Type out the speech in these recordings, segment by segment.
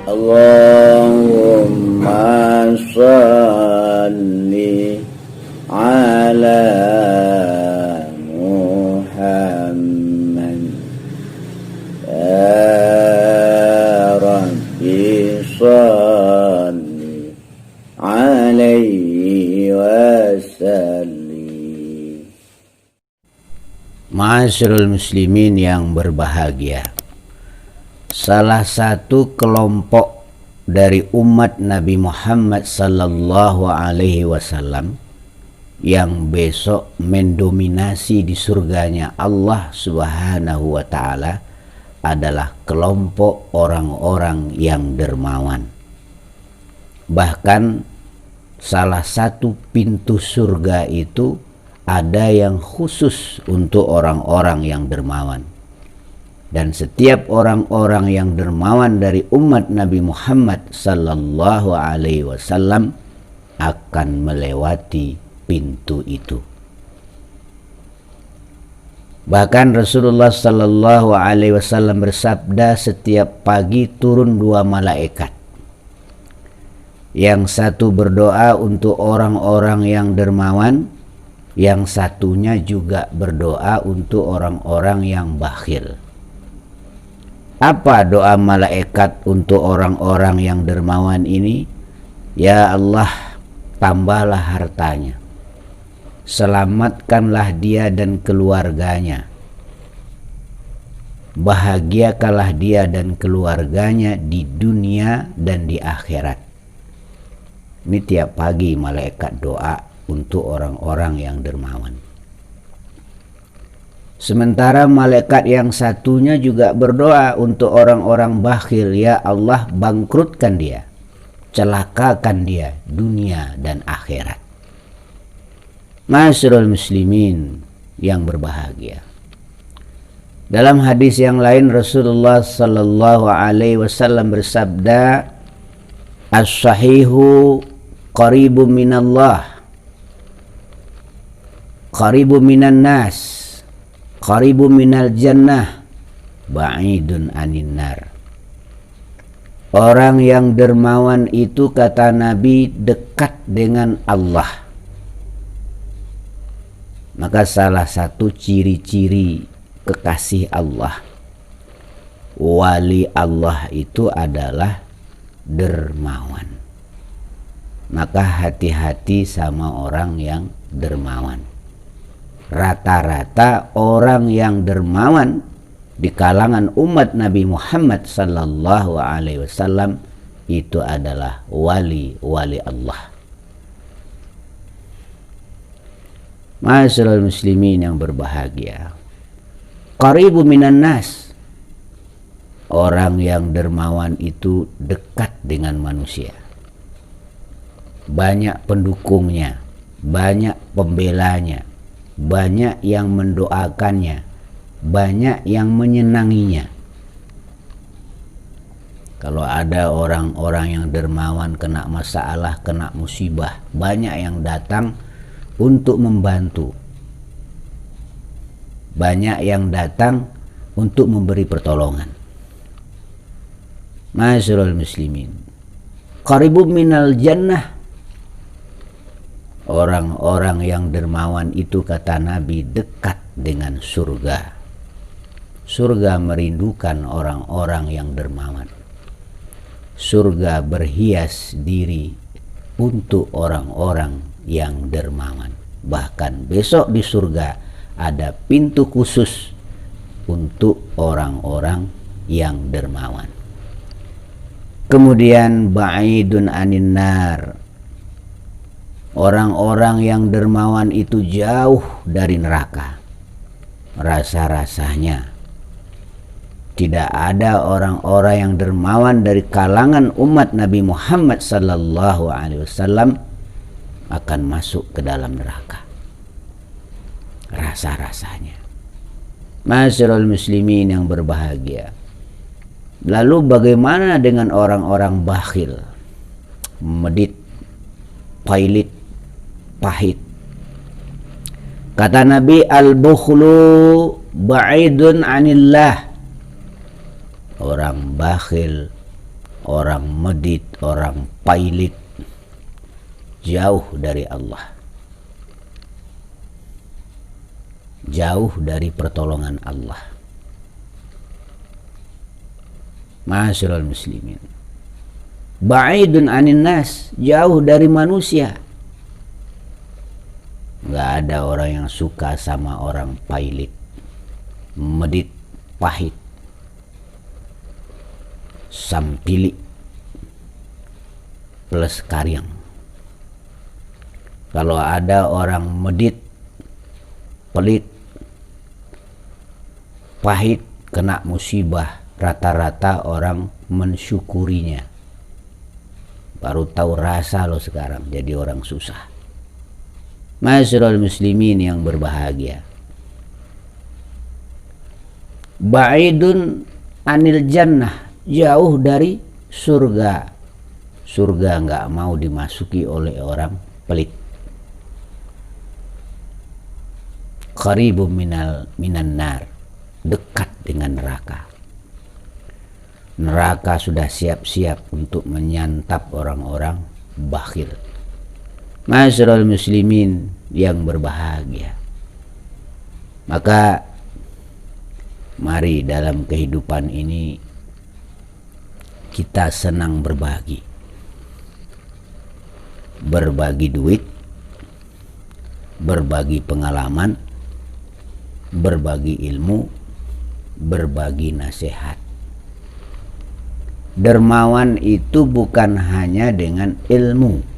Allahumma salli ala Muhammad ya Rabbi salli alaihi wasallim. Ma'asyiral muslimin yang berbahagia, salah satu kelompok dari umat Nabi Muhammad sallallahu alaihi wasallam yang besok mendominasi di surganya Allah Subhanahu wa taala adalah kelompok orang-orang yang dermawan. Bahkan salah satu pintu surga itu ada yang khusus untuk orang-orang yang dermawan. Dan setiap orang-orang yang dermawan dari umat Nabi Muhammad sallallahu alaihi wasallam akan melewati pintu itu. Bahkan Rasulullah sallallahu alaihi wasallam bersabda, setiap pagi turun 2 malaikat. Yang satu berdoa untuk orang-orang yang dermawan, yang satunya juga berdoa untuk orang-orang yang bakhil. Apa doa malaikat untuk orang-orang yang dermawan ini? Ya Allah, tambahlah hartanya, selamatkanlah dia dan keluarganya, bahagiakanlah dia dan keluarganya di dunia dan di akhirat. Ini tiap pagi malaikat doa untuk orang-orang yang dermawan. Sementara malaikat yang satunya juga berdoa untuk orang-orang bakhil, ya Allah bangkrutkan dia, celakakan dia dunia dan akhirat. Ma'asyiral muslimin yang berbahagia, dalam hadis yang lain Rasulullah sallallahu alaihi wasallam bersabda, as-sahihu qaribun minallah, qaribun minan nas, qaribun minal jannah, ba'idun anin nar. Orang yang dermawan itu, kata Nabi, dekat dengan Allah. Maka salah satu ciri-ciri kekasih Allah, wali Allah itu adalah dermawan. Maka hati-hati sama orang yang dermawan. Rata-rata orang yang dermawan di kalangan umat Nabi Muhammad sallallahu alaihi wasallam itu adalah wali-wali Allah. Ma'asyiral muslimin yang berbahagia, qaribu minan nas, orang yang dermawan itu dekat dengan manusia, banyak pendukungnya, banyak pembelanya, banyak yang mendoakannya, banyak yang menyenanginya. Kalau ada orang-orang yang dermawan kena masalah, kena musibah, banyak yang datang untuk membantu, banyak yang datang untuk memberi pertolongan. Ma'asyiral muslimin, qaribun minal jannah, orang-orang yang dermawan itu, kata Nabi, dekat dengan surga. Surga merindukan orang-orang yang dermawan. Surga berhias diri untuk orang-orang yang dermawan. Bahkan besok di surga ada pintu khusus untuk orang-orang yang dermawan. Kemudian ba'idun anin nar, orang-orang yang dermawan itu jauh dari neraka. Rasa-rasanya tidak ada orang-orang yang dermawan dari kalangan umat Nabi Muhammad sallallahu alaihi wasallam akan masuk ke dalam neraka. Rasa-rasanya. Ma'asyiral muslimin yang berbahagia, lalu bagaimana dengan orang-orang bakhil, medit, pailit, pahit? Kata Nabi, al-bukhlu ba'idun anillah, orang bakhil, orang medit, orang pailit, jauh dari Allah, jauh dari pertolongan Allah. Ma'asyiral muslimin, ba'idun anin nas, jauh dari manusia. Nggak ada orang yang suka sama orang pailit, medit, pahit, sampili plus karyang. Kalau ada orang medit, pelit, pahit, kena musibah, rata-rata orang mensyukurinya. Baru tahu rasa lo sekarang jadi orang susah. Ma'asyiral muslimin yang berbahagia, ba'idun anil jannah, jauh dari surga. Surga nggak mau dimasuki oleh orang pelit. Qaribun minan nar, dekat dengan neraka. Neraka sudah siap-siap untuk menyantap orang-orang bakhil. Ma'asyiral muslimin yang berbahagia, maka mari dalam kehidupan ini kita senang berbagi. Berbagi duit, berbagi pengalaman, berbagi ilmu, berbagi nasihat. Dermawan itu bukan hanya dengan ilmu,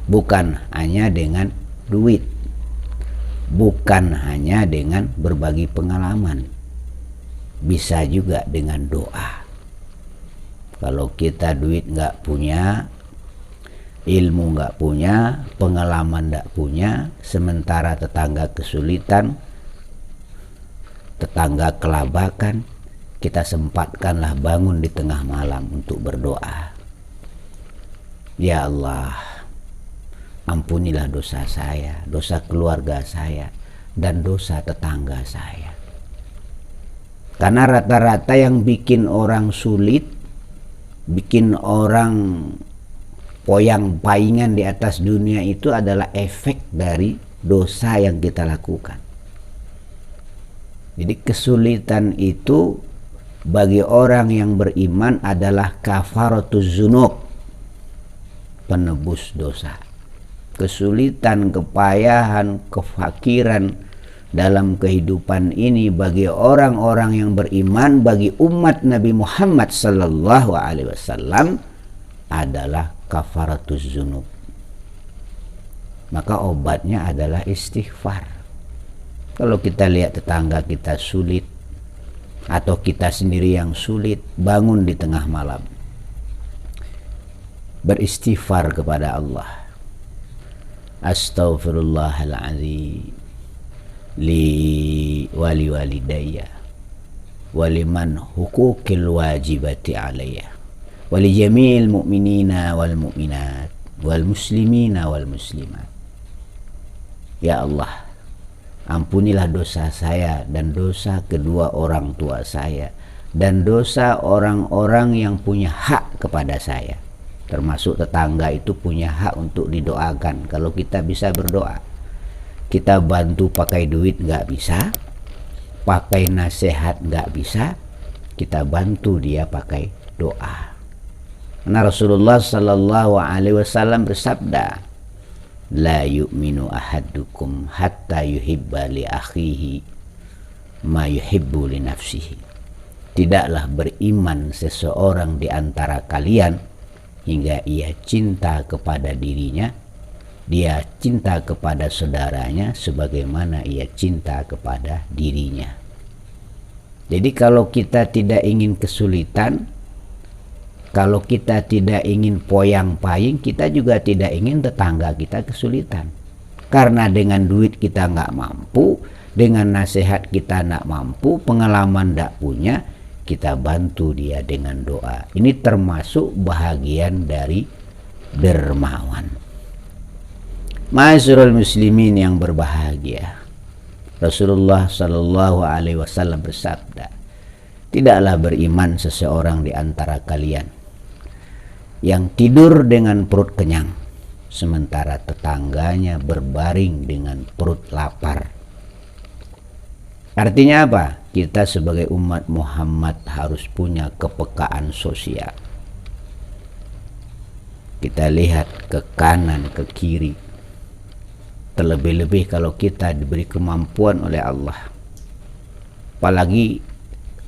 bukan hanya dengan duit, bukan hanya dengan berbagi pengalaman, bisa juga dengan doa. Kalau kita duit nggak punya, ilmu nggak punya, pengalaman nggak punya, sementara tetangga kesulitan, tetangga kelabakan, kita sempatkanlah bangun di tengah malam untuk berdoa. Ya Allah, ampunilah dosa saya, dosa keluarga saya, dan dosa tetangga saya. Karena rata-rata yang bikin orang sulit, bikin orang poyang-paingan di atas dunia itu adalah efek dari dosa yang kita lakukan. Jadi kesulitan itu bagi orang yang beriman adalah kafaratuz dzunub, penebus dosa. Kesulitan, kepayahan, kefakiran dalam kehidupan ini bagi orang-orang yang beriman, bagi umat Nabi Muhammad sallallahu alaihi wasallam adalah kafaratuz dzunub. Maka obatnya adalah istighfar. Kalau kita lihat tetangga kita sulit atau kita sendiri yang sulit, bangun di tengah malam, beristighfar kepada Allah. Astaghfirullahaladzim li wali walidayya waliman hukukil wajibati alayya wali jamil mu'minina wal mu'minat wal muslimina wal muslimat. Ya Allah, ampunilah dosa saya dan dosa kedua orang tua saya dan dosa orang-orang yang punya hak kepada saya. Termasuk tetangga itu punya hak untuk didoakan. Kalau kita bisa berdoa, kita bantu pakai duit nggak bisa, pakai nasihat nggak bisa, kita bantu dia pakai doa. Karena Rasulullah sallallahu alaihi wasallam bersabda, la yu'minu ahadukum hatta yuhibba li akhihi ma yuhibbu li nafsihi. Tidaklah beriman seseorang di antara kalian hingga ia cinta kepada dirinya, dia cinta kepada saudaranya sebagaimana ia cinta kepada dirinya. Jadi kalau kita tidak ingin kesulitan, kalau kita tidak ingin poyang-paying, kita juga tidak ingin tetangga kita kesulitan. Karena dengan duit kita nggak mampu, dengan nasihat kita nggak mampu, pengalaman nggak punya, kita bantu dia dengan doa. Ini termasuk bahagian dari dermawan. Ma'asyiral muslimin yang berbahagia, Rasulullah sallallahu alaihi wasallam bersabda, tidaklah beriman seseorang di antara kalian yang tidur dengan perut kenyang, sementara tetangganya berbaring dengan perut lapar. Artinya apa? Kita sebagai umat Muhammad harus punya kepekaan sosial. Kita lihat ke kanan, ke kiri. Terlebih-lebih kalau kita diberi kemampuan oleh Allah. Apalagi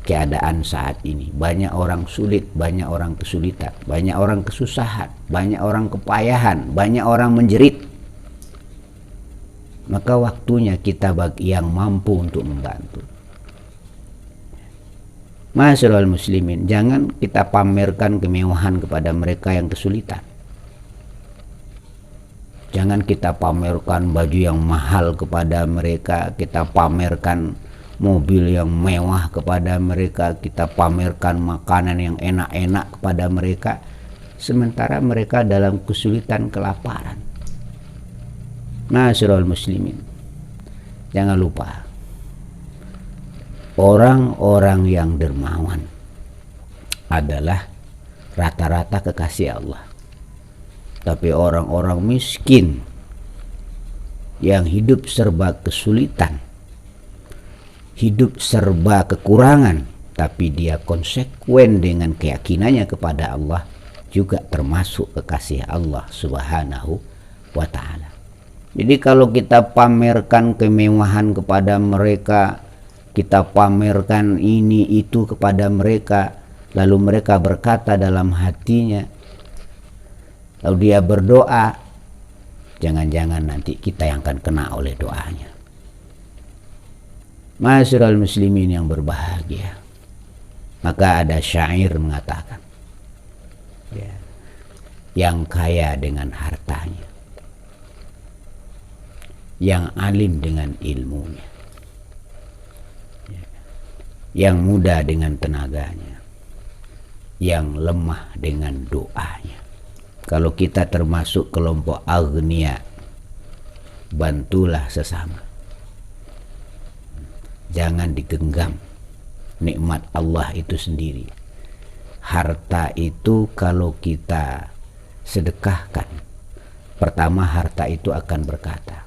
keadaan saat ini. Banyak orang sulit, banyak orang kesulitan, banyak orang kesusahan, banyak orang kepayahan, banyak orang menjerit. Maka waktunya kita bagi yang mampu untuk membantu. Masyarul muslimin, jangan kita pamerkan kemewahan kepada mereka yang kesulitan. Jangan kita pamerkan baju yang mahal kepada mereka, kita pamerkan mobil yang mewah kepada mereka, kita pamerkan makanan yang enak-enak kepada mereka, sementara mereka dalam kesulitan, kelaparan. Masyarul muslimin, jangan lupa, orang-orang yang dermawan adalah rata-rata kekasih Allah. Tapi orang-orang miskin yang hidup serba kesulitan, hidup serba kekurangan, tapi dia konsekuen dengan keyakinannya kepada Allah, juga termasuk kekasih Allah Subhanahu wa ta'ala. Jadi kalau kita pamerkan kemewahan kepada mereka, kita pamerkan ini itu kepada mereka, lalu mereka berkata dalam hatinya, lalu dia berdoa, jangan-jangan nanti kita yang akan kena oleh doanya. Masyarul muslimin yang berbahagia, maka ada syair mengatakan, ya, yang kaya dengan hartanya, yang alim dengan ilmunya, yang muda dengan tenaganya, yang lemah dengan doanya. Kalau kita termasuk kelompok agnia, bantulah sesama. Jangan digenggam nikmat Allah itu sendiri. Harta itu kalau kita sedekahkan, pertama harta itu akan berkata,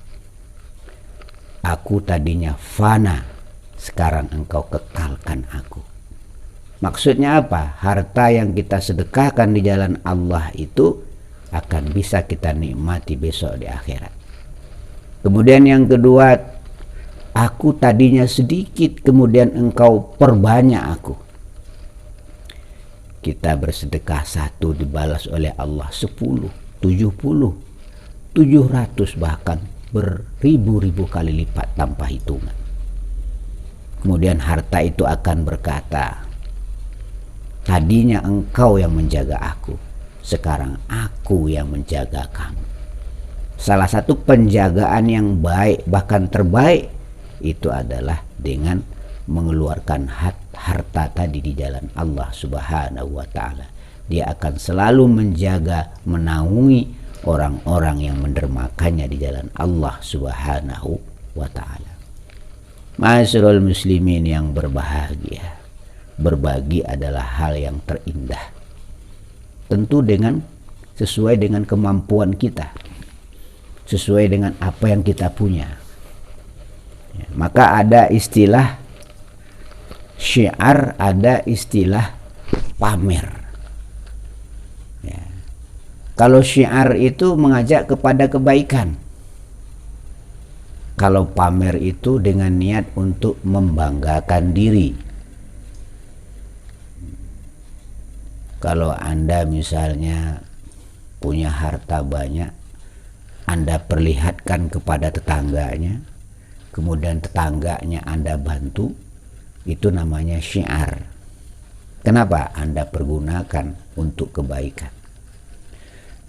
aku tadinya fana, sekarang engkau kekalkan aku. Maksudnya apa? Harta yang kita sedekahkan di jalan Allah itu akan bisa kita nikmati besok di akhirat. Kemudian yang kedua, aku tadinya sedikit, kemudian engkau perbanyak aku. Kita bersedekah 1 dibalas oleh Allah 10, 70, 700 bahkan beribu-ribu kali lipat tanpa hitungan. Kemudian harta itu akan berkata, tadinya engkau yang menjaga aku, sekarang aku yang menjaga kamu. Salah satu penjagaan yang baik, bahkan terbaik, itu adalah dengan mengeluarkan harta tadi di jalan Allah Subhanahu wa ta'ala. Dia akan selalu menjaga, menaungi orang-orang yang mendermakannya di jalan Allah Subhanahu wa ta'ala. Masyarul muslimin yang berbahagia, berbagi adalah hal yang terindah. Tentu sesuai dengan kemampuan kita, sesuai dengan apa yang kita punya. Ya, maka ada istilah syiar, ada istilah pamer. Ya. Kalau syiar itu mengajak kepada kebaikan. Kalau pamer itu dengan niat untuk membanggakan diri. Kalau Anda misalnya punya harta banyak, Anda perlihatkan kepada tetangganya, kemudian tetangganya Anda bantu, itu namanya syiar. Kenapa? Anda pergunakan untuk kebaikan.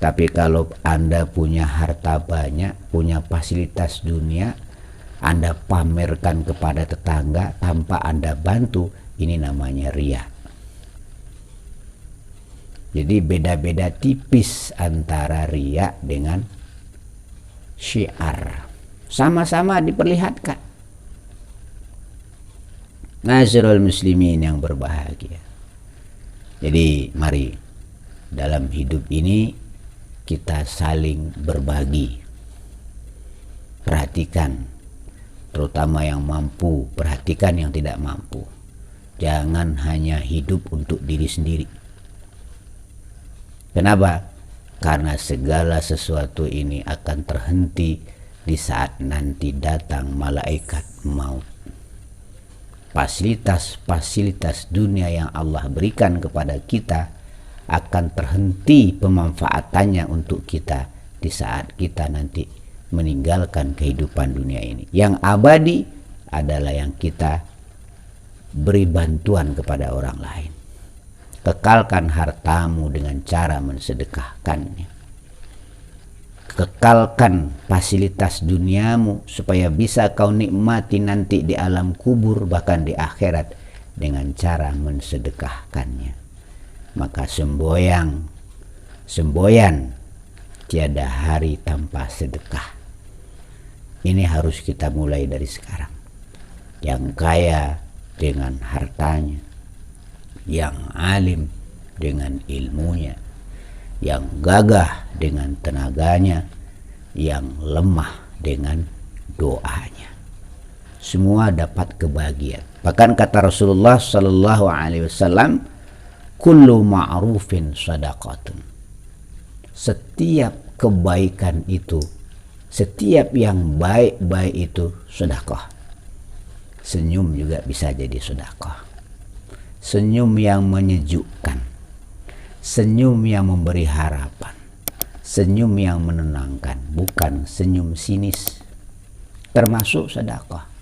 Tapi kalau Anda punya harta banyak, punya fasilitas dunia, Anda pamerkan kepada tetangga tanpa Anda bantu, ini namanya riya. Jadi beda-beda tipis antara riya dengan syiar. Sama-sama diperlihatkan. Masyarul muslimin yang berbahagia. Jadi mari dalam hidup ini kita saling berbagi. Perhatikan, terutama yang mampu, perhatikan yang tidak mampu. Jangan hanya hidup untuk diri sendiri. Kenapa? Karena segala sesuatu ini akan terhenti di saat nanti datang malaikat maut. Fasilitas-fasilitas dunia yang Allah berikan kepada kita akan terhenti pemanfaatannya untuk kita di saat kita nanti meninggalkan kehidupan dunia ini. Yang abadi adalah yang kita beri bantuan kepada orang lain. Kekalkan hartamu dengan cara mensedekahkannya. Kekalkan fasilitas duniamu supaya bisa kau nikmati nanti di alam kubur, bahkan di akhirat, dengan cara mensedekahkannya. Maka semboyan tiada hari tanpa sedekah. Ini harus kita mulai dari sekarang. Yang kaya dengan hartanya, yang alim dengan ilmunya, yang gagah dengan tenaganya, yang lemah dengan doanya. Semua dapat kebahagiaan. Bahkan kata Rasulullah sallallahu alaihi wasallam, kullu ma'rufin shadaqatun. Setiap kebaikan itu, setiap yang baik-baik itu sedekah. Senyum juga bisa jadi sedekah. Senyum yang menyejukkan, senyum yang memberi harapan, senyum yang menenangkan, bukan senyum sinis, termasuk sedekah.